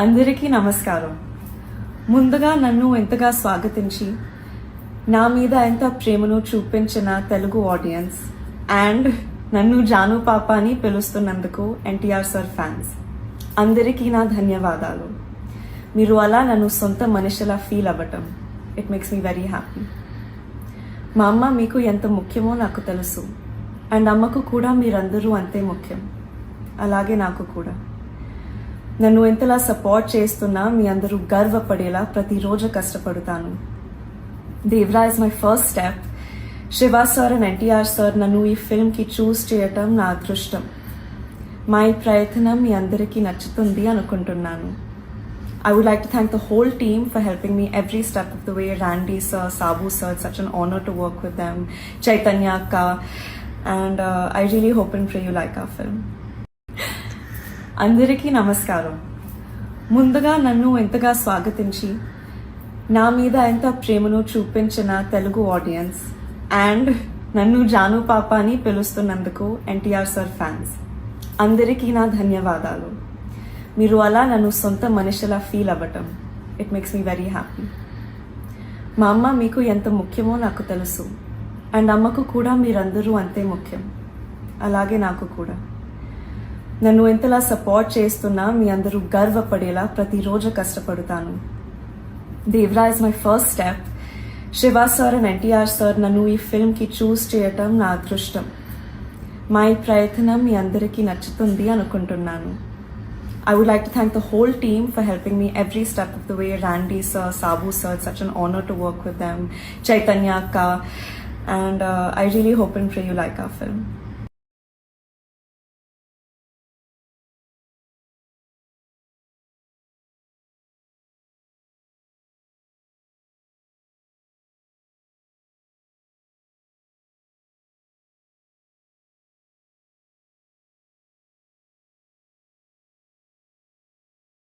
అందరికీ నమస్కారం. ముందుగా నన్ను ఎంతగా స్వాగతించి నా మీద ఎంత ప్రేమను చూపించిన తెలుగు ఆడియన్స్ అండ్ నన్ను జాను పాప అని పిలుస్తున్నందుకు ఎన్టీఆర్ సార్ ఫ్యాన్స్ అందరికీ నా ధన్యవాదాలు. మీరు అలా నన్ను సొంత మనిషిలా ఫీల్ అవ్వటం it makes me very happy. మా అమ్మ మీకు ఎంత ముఖ్యమో నాకు తెలుసు అండ్ అమ్మకు కూడా మీరందరూ అంతే ముఖ్యం, అలాగే నాకు కూడా. నన్ను ఎంతలా సపోర్ట్ చేస్తున్నా మీ అందరూ గర్వపడేలా ప్రతిరోజు కష్టపడతాను. Devara is my first step. Shiva sir and NTR sir నన్ను ఈ ఫిల్మ్కి చూస్ చేయటం నా అదృష్టం. మా ఈ ప్రయత్నం మీ అందరికీ నచ్చుతుంది అనుకుంటున్నాను. I would like to thank the whole team for helping me every step of the way. Randy sir, Sabu sir, it's such an honor to work with them. Chaitanya Akka, and I really hope and pray you like our film. అందరికీ నమస్కారం. ముందుగా నన్ను ఎంతగా స్వాగతించి నా మీద ఎంత ప్రేమను చూపించిన తెలుగు ఆడియన్స్ అండ్ నన్ను జాను పాప అని పిలుస్తున్నందుకు ఎన్టీఆర్ సార్ ఫ్యాన్స్ అందరికీ నా ధన్యవాదాలు. మీరు అలా నన్ను సొంత మనిషిలా ఫీల్ అవ్వటం it makes me very happy. మా అమ్మ మీకు ఎంత ముఖ్యమో నాకు తెలుసు అండ్ అమ్మకు కూడా మీరందరూ అంతే ముఖ్యం, అలాగే నాకు కూడా. నన్ను ఎంతలా సపోర్ట్ చేస్తున్నా మీ అందరూ గర్వపడేలా ప్రతిరోజు కష్టపడతాను. Devara is my first step. Shiva sir and NTR sir నన్ను ఈ ఫిల్మ్కి చూస్ చేయటం నా అదృష్టం. మా ఈ ప్రయత్నం మీ అందరికీ నచ్చుతుంది అనుకుంటున్నాను. I would like to thank the whole team for helping me every step of the way. Randy sir, Sabu sir, it's such an honor to work with them. Chaitanya Akka, and I really hope and pray you like our film.